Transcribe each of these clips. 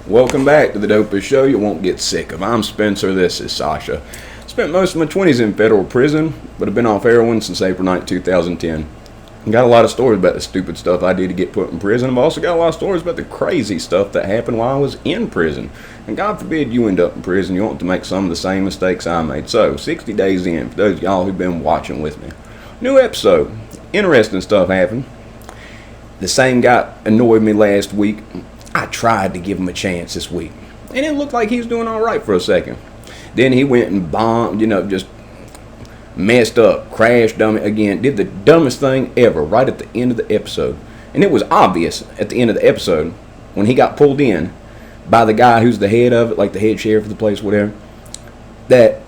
Welcome back to the dopest show you won't get sick of. I'm Spencer, this is Sasha. Spent most of my 20s in federal prison, but I've been off heroin since April 9, 2010. Got a lot of stories about the stupid stuff I did to get put in prison. I've also got a lot of stories about the crazy stuff that happened while I was in prison. And God forbid you end up in prison, you want to make some of the same mistakes I made. So, 60 days in, for those of y'all who've been watching with me. New episode. Interesting stuff happened. The same guy annoyed me last week. I tried to give him a chance this week, and it looked like he was doing all right for a second. Then he went and bombed, just messed up, crashed dummy again, did the dumbest thing ever right at the end of the episode. And it was obvious at the end of the episode when he got pulled in by the guy who's the head of it, like the head sheriff of the place, whatever, that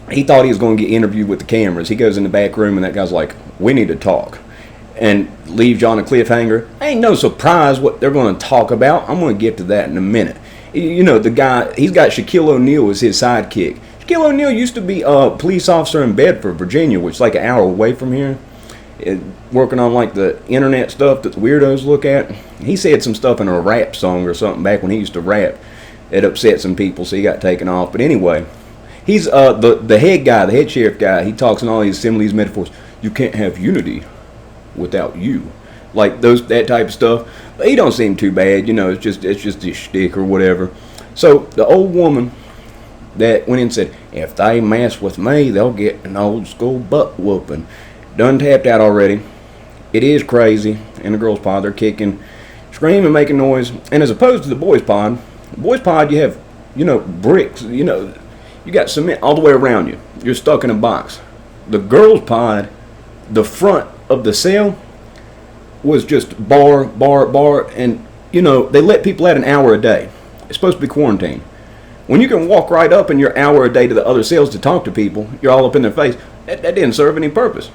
he thought he was going to get interviewed with the cameras. He goes in the back room, and that guy's like, "We need to talk," and leaves you on a cliffhanger. Ain't no surprise what they're going to talk about. I'm going to get to that in a minute. The guy, he's got Shaquille O'Neal as his sidekick. Shaquille O'Neal used to be a police officer in Bedford, Virginia, which is like an hour away from here, working on like the internet stuff that the weirdos look at. He said some stuff in a rap song or something back when he used to rap. It upset some people, so he got taken off. But anyway, he's the head guy, the head sheriff guy. He talks in all these similes, metaphors. You can't have unity without you, like that type of stuff. But he don't seem too bad, it's just a shtick or whatever. So the old woman that went in and said, "If they mess with me, they'll get an old school butt whooping," done tapped out already. It is crazy. And the girls' pod, they're kicking, screaming, making noise. And as opposed to the boys' pod you have bricks, you got cement all the way around you. You're stuck in a box. The girls' pod, the front of the cell was just bar, and they let people out an hour a day. It's supposed to be quarantine. When you can walk right up in your hour a day to the other cells to talk to people, you're all up in their face. That didn't serve any purpose.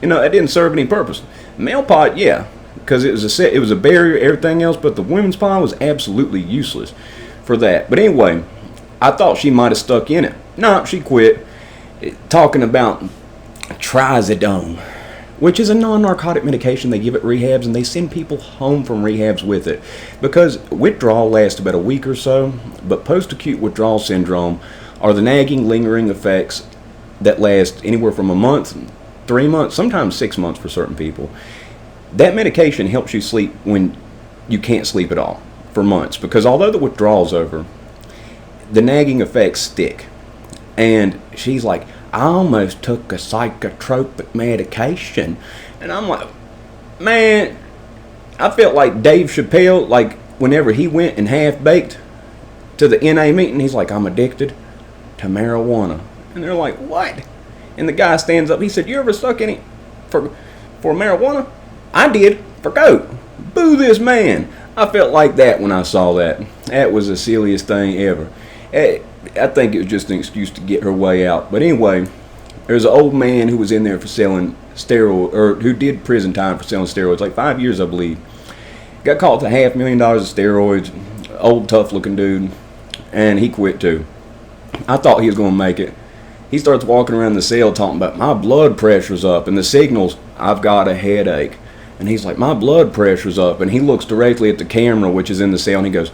That didn't serve any purpose. Male pod, yeah, because it was a barrier, everything else, but the women's pod was absolutely useless for that. But anyway, I thought she might have stuck in it. No, she quit. Talking about trazodone, which is a non-narcotic medication they give at rehabs, and they send people home from rehabs with it because withdrawal lasts about a week or so, but post-acute withdrawal syndrome are the nagging, lingering effects that last anywhere from a month, 3 months, sometimes 6 months for certain people. That medication helps you sleep when you can't sleep at all for months, because although the withdrawal's over, the nagging effects stick. And she's like, "I almost took a psychotropic medication." And I'm like, man, I felt like Dave Chappelle, like whenever he went and half-baked to the NA meeting, he's like, "I'm addicted to marijuana." And they're like, "What?" And the guy stands up, he said, "You ever suck any for marijuana?" "I did, for coke." Boo this man. I felt like that when I saw that. That was the silliest thing ever. I think it was just an excuse to get her way out. But anyway, there's an old man who was in there for selling steroids, or who did prison time for selling steroids, like 5 years, I believe. Got caught with $500,000 of steroids. Old, tough-looking dude, and he quit too. I thought he was going to make it. He starts walking around the cell talking about, "My blood pressure's up," and the signals, "I've got a headache." And he's like, "My blood pressure's up," and he looks directly at the camera, which is in the cell, and he goes,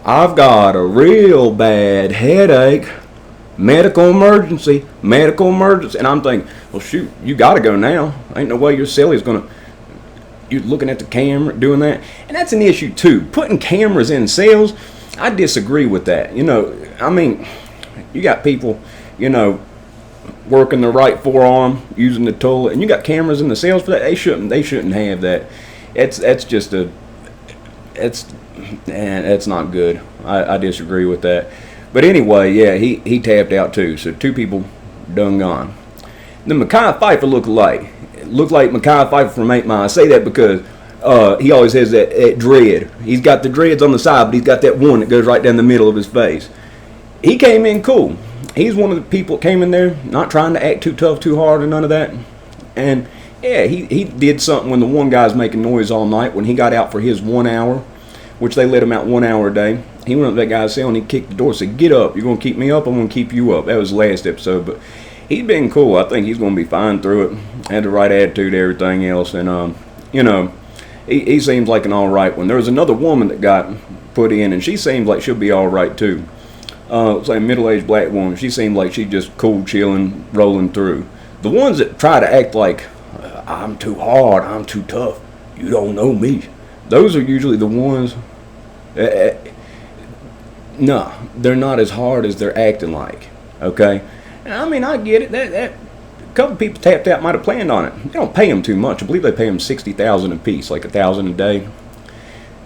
"I've got a real bad headache. Medical emergency. Medical emergency." And I'm thinking, well, shoot, you got to go now. Ain't no way your celly's going to... You're looking at the camera, doing that. And that's an issue, too. Putting cameras in cells, I disagree with that. You got people, working the right forearm, using the toilet, and you got cameras in the cells for that. They shouldn't have that. That's not good. I disagree with that. But anyway, yeah, he tapped out too. So 2 people done gone. The Mekhi Phifer looked like Mekhi Phifer from 8 Mile. I say that because he always has that dread. He's got the dreads on the side, but he's got that one that goes right down the middle of his face. He came in cool. He's one of the people that came in there not trying to act too tough, too hard, or none of that. And yeah, he did something when the one guy's making noise all night. When he got out for his 1 hour, which they let him out 1 hour a day, he went up to that guy's cell and he kicked the door and said, "Get up. You're going to keep me up. I'm going to keep you up." That was the last episode. But he's been cool. I think he's going to be fine through it. Had the right attitude, everything else. And, he seems like an all right one. There was another woman that got put in, and she seems like she'll be all right too. It's like a middle-aged black woman. She seemed like she just cool, chilling, rolling through. The ones that try to act like I'm too hard, I'm too tough, you don't know me. Those are usually the ones. No, they're not as hard as they're acting like. Okay, and I mean, I get it. That a couple people tapped out might have planned on it. They don't pay them too much. I believe they pay them $60,000 a piece, like $1,000 a day.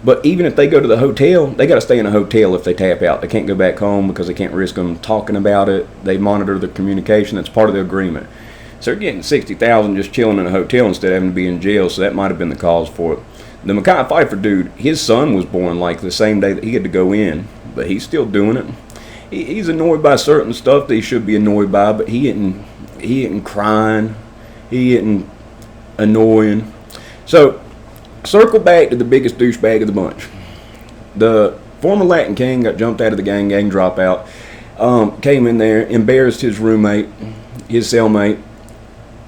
But even if they go to the hotel, they got to stay in a hotel if they tap out. They can't go back home because they can't risk them talking about it. They monitor the communication. That's part of the agreement. So they're getting $60,000 just chilling in a hotel instead of having to be in jail. So that might have been the cause for it. The Mekhi Phifer dude, his son was born like the same day that he had to go in, but he's still doing it. He's annoyed by certain stuff that he should be annoyed by, but he isn't crying. He isn't annoying. So, circle back to the biggest douchebag of the bunch. The former Latin King got jumped out of the gang dropout. Came in there, embarrassed his roommate, his cellmate,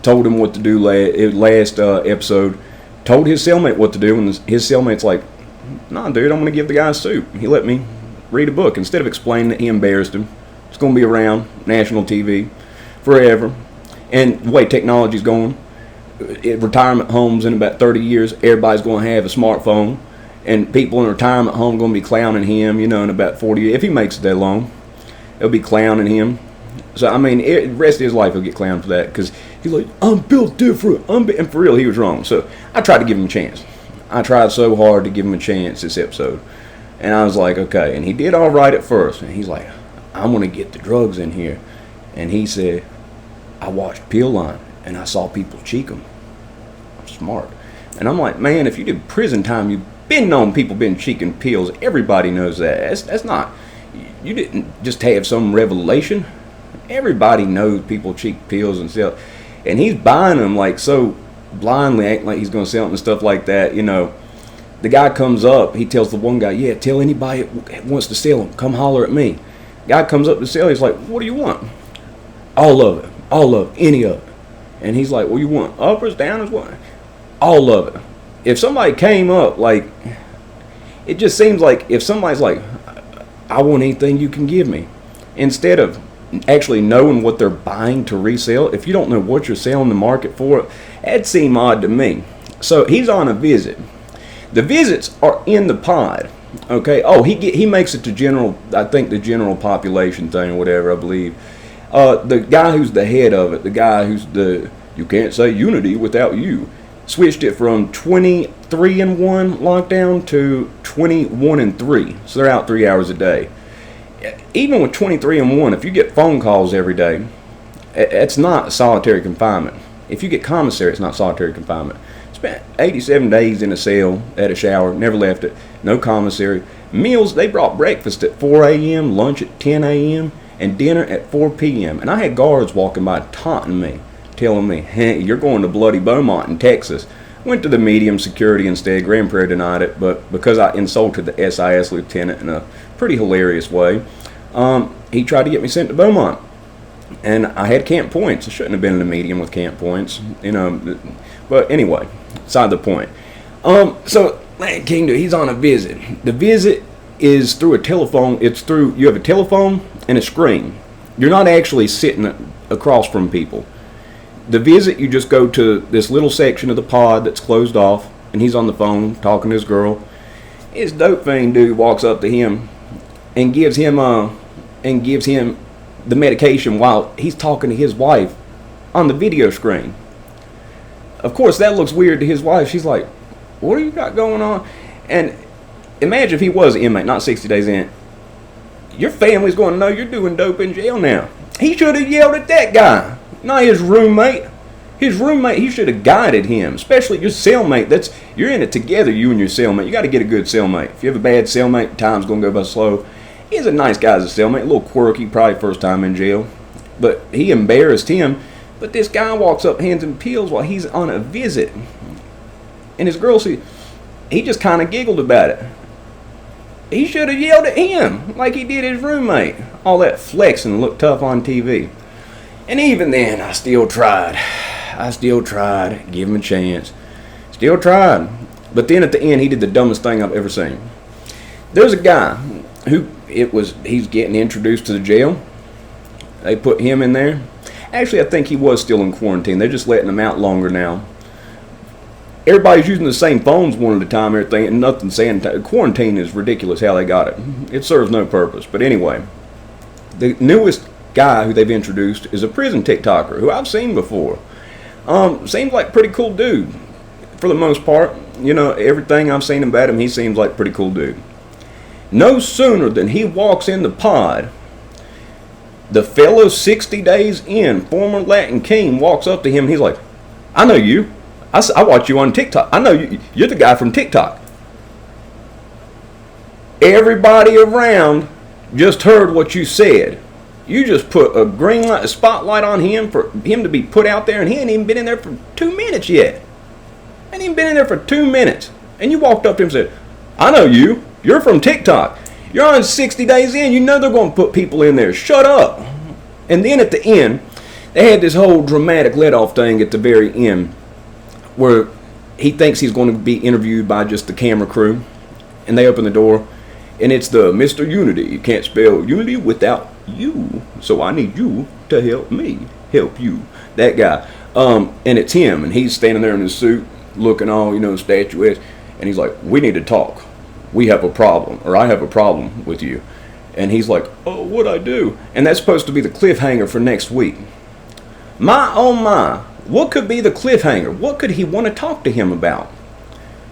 told him what to do last episode. Told his cellmate what to do, and his cellmate's like, nah, dude, I'm going to give the guy a suit. He let me read a book. Instead of explaining that he embarrassed him, it's going to be around national TV forever. And the way technology's going, retirement homes in about 30 years, everybody's going to have a smartphone, and people in retirement home going to be clowning him, in about 40 years. If he makes it that long, they'll be clowning him. So, I mean, the rest of his life he'll get clowned for that, because he's like, I'm built different. And for real, he was wrong. So I tried to give him a chance. I tried so hard to give him a chance this episode. And I was like, okay. And he did all right at first. And he's like, I'm going to get the drugs in here. And he said, I watched Pill Line, and I saw people cheek them. I'm smart. And I'm like, man, if you did prison time, you've been known people been cheeking pills. Everybody knows that. That's not, you didn't just have some revelation. Everybody knows people cheek pills and sell. And he's buying them like so blindly, acting like he's going to sell them and stuff like that, The guy comes up, he tells the one guy, yeah, tell anybody that wants to sell them, come holler at me. Guy comes up to sell, he's like, what do you want? All of it, any of it. And he's like, well, you want uppers, downers, what? All of it. If somebody came up, like, it just seems like if somebody's like, I want anything you can give me, instead of actually knowing what they're buying to resell, if you don't know what you're selling the market for, that'd seem odd to me. So he's on a visit. The visits are in the pod. Okay. Oh, he makes it to general. I think the general population thing or whatever. I believe. The guy who's the head of it, the guy who's you can't say unity without you, switched it from 23-1 lockdown to 21-3. So they're out 3 hours a day. Even with 23-1, if you get phone calls every day, it's not solitary confinement. If you get commissary, it's not solitary confinement. Spent 87 days in a cell, had a shower, never left it, no commissary. Meals, they brought breakfast at 4 a.m., lunch at 10 a.m., and dinner at 4 p.m. And I had guards walking by taunting me, telling me, hey, you're going to Bloody Beaumont in Texas. Went to the medium security instead. Grand Prairie denied it, but because I insulted the SIS lieutenant in a pretty hilarious way, he tried to get me sent to Beaumont. And I had camp points. I shouldn't have been in the medium with camp points, But anyway, beside the point. So, Land Kingdom, he's on a visit. The visit is through a telephone. You have a telephone and a screen. You're not actually sitting across from people. The visit, you just go to this little section of the pod that's closed off, and he's on the phone talking to his girl. His dope fiend dude walks up to him and gives him the medication while he's talking to his wife on the video screen. Of course, that looks weird to his wife. She's like, what do you got going on? And imagine if he was an inmate, not 60 days in. Your family's going to know you're doing dope in jail now. He should have yelled at that guy, not his roommate. His roommate, he should have guided him, especially your cellmate. You're in it together, you and your cellmate. You got to get a good cellmate. If you have a bad cellmate, time's going to go by slow. He's a nice guy as a cellmate, a little quirky, probably first time in jail. But he embarrassed him. But this guy walks up, hands him pills while he's on a visit. And his girl, he just kind of giggled about it. He should have yelled at him like he did his roommate. All that flexing looked tough on TV. And even then, I still tried. Give him a chance. Still tried. But then at the end, he did the dumbest thing I've ever seen. There's a guy who he's getting introduced to the jail. They put him in there. Actually, I think he was still in quarantine. They're just letting him out longer now. Everybody's using the same phones one at a time, everything, and nothing sanitized. Quarantine is ridiculous how they got it. It serves no purpose. But anyway, the newest guy who they've introduced is a prison TikToker who I've seen before. Seems like a pretty cool dude for the most part. You know, everything I've seen about him, he seems like a pretty cool dude. No sooner than he walks in the pod, the fellow 60 days in, former Latin King, walks up to him and he's like, I know you. I watch you on TikTok. I know you. You're the guy from TikTok. Everybody around just heard what you said. You just put a green light, a spotlight on him for him to be put out there, and he ain't even been in there for 2 minutes yet. Ain't even been in there for 2 minutes. And you walked up to him and said, I know you. You're from TikTok. You're on 60 days in. You know they're going to put people in there. Shut up. And then at the end, they had this whole dramatic let-off thing at the very end where he thinks he's going to be interviewed by just the camera crew. And they open the door, and it's the Mr. Unity. You can't spell unity without you. So I need you to help me help you. That guy. And it's him, and he's standing there in his suit looking all, statuesque. And he's like, we need to talk. We have a problem, or I have a problem with you. And he's like, oh, what'd I do? And that's supposed to be the cliffhanger for next week. My, oh my, what could be the cliffhanger? What could he want to talk to him about?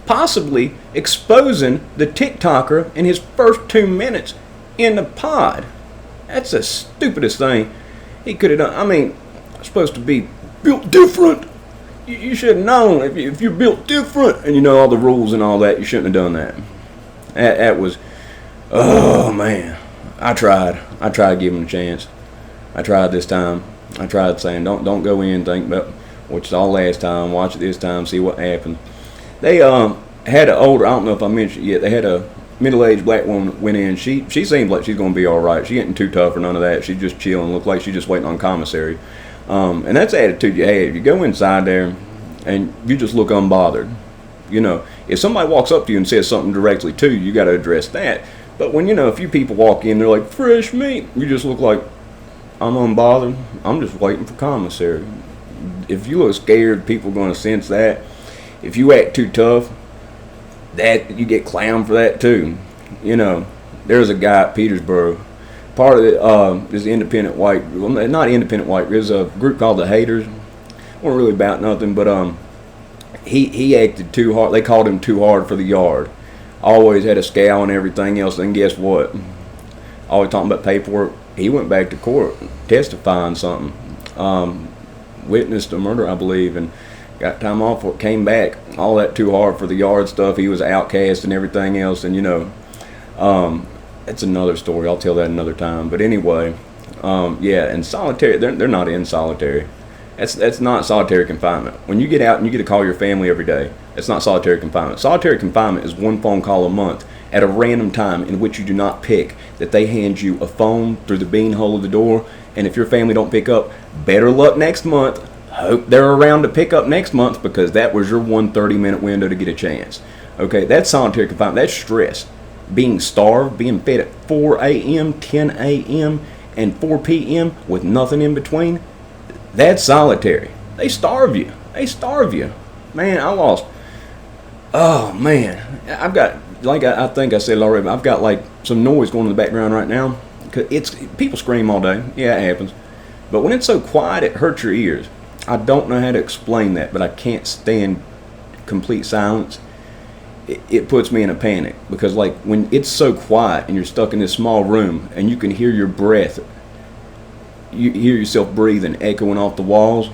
Possibly exposing the TikToker in his first 2 minutes in the pod. That's the stupidest thing he could have done. I mean, it's supposed to be built different. You should have known if you're built different and you know all the rules and all that, you shouldn't have done that. That was, oh man. I tried to give him a chance. I tried this time. I tried saying, don't go in, think about what's all last time, watch it this time, see what happens. They had an older, I don't know if I mentioned it yet, they had a middle-aged black woman that went in. She seems like she's going to be all right. She ain't too tough or none of that. She's just chilling, look like she's just waiting on commissary. And that's the attitude you have. You go inside there and you just look unbothered. If somebody walks up to you and says something directly to you, you got to address that. But when, a few people walk in, they're like, fresh meat. You just look like, I'm unbothered. I'm just waiting for commissary. If you look scared, people are going to sense that. If you act too tough, that you get clowned for that too. There's a guy at Petersburg. Part of it is independent white. Well, not independent white. There's a group called the Haters. Weren't really about nothing, but he acted too hard. They called him too hard for the yard. Always had a scowl and everything else. And guess what? Always talking about paperwork. He went back to court testifying something. Witnessed a murder, I believe, and got time off for it. Came back. All that too hard for the yard stuff. He was outcast and everything else. And that's another story. I'll tell that another time. But anyway, yeah. And solitary. They're not in solitary. That's not solitary confinement. When you get out and you get to call your family every day, that's not solitary confinement. Solitary confinement is one phone call a month at a random time in which you do not pick, that they hand you a phone through the beanhole of the door, and if your family don't pick up, better luck next month. Hope they're around to pick up next month, because that was your 1 30-minute window to get a chance. Okay, that's solitary confinement. That's stress. Being starved, being fed at 4 a.m., 10 a.m., and 4 p.m. with nothing in between. That's solitary. They starve you. Man, I lost. Oh, man. I've got, like I think I said already, I've got like some noise going in the background right now. People scream all day. Yeah, it happens. But when it's so quiet, it hurts your ears. I don't know how to explain that, but I can't stand complete silence. It puts me in a panic, because like when it's so quiet and you're stuck in this small room and you can hear your breath, you hear yourself breathing echoing off the walls.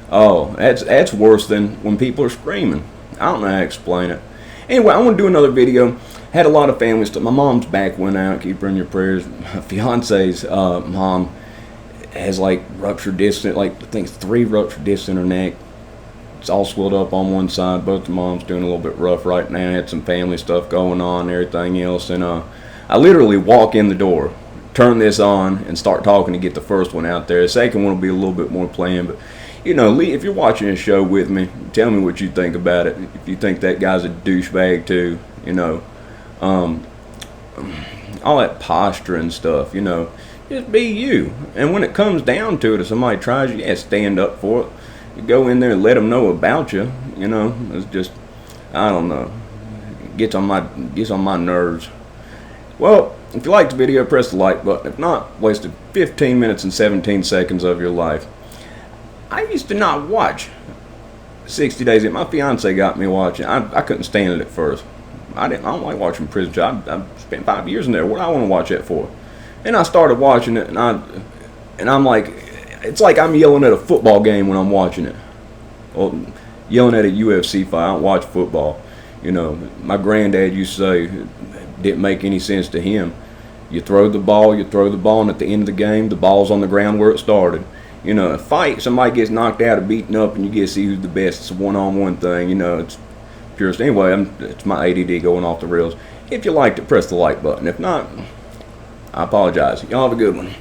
Oh, that's worse than when people are screaming. I don't know how to explain it. Anyway, I want to do another video. Had a lot of family stuff. My mom's back went out. Keep her in your prayers. My fiance's mom has like ruptured disc, like I think 3 ruptured discs in her neck. It's all swelled up on one side. Both the moms doing a little bit rough right now. Had some family stuff going on and everything else. And I literally walk in the door, turn this on, and start talking to get the first one out there. The second one will be a little bit more planned. But, if you're watching this show with me, tell me what you think about it. If you think that guy's a douchebag too, all that posture and stuff, you know. Just be you. And when it comes down to it, if somebody tries you, yeah, stand up for it. You go in there and let them know about you, you know. It's just, I don't know. Gets on my nerves. Well, if you liked the video, press the like button. If not, wasted 15 minutes and 17 seconds of your life. I used to not watch 60 Days In. My fiance got me watching. I couldn't stand it at first. I don't like watching prison shows. I spent 5 years in there. What do I want to watch that for? And I started watching it, and I'm like, it's like I'm yelling at a football game when I'm watching it. Or yelling at a UFC fight. I don't watch football. You know, my granddad used to say it didn't make any sense to him. You throw the ball, and at the end of the game, the ball's on the ground where it started. You know, a fight, somebody gets knocked out or beaten up, and you get to see who's the best. It's a one-on-one thing. You know, it's purest. Anyway, it's my ADD going off the rails. If you liked it, press the like button. If not, I apologize. Y'all have a good one.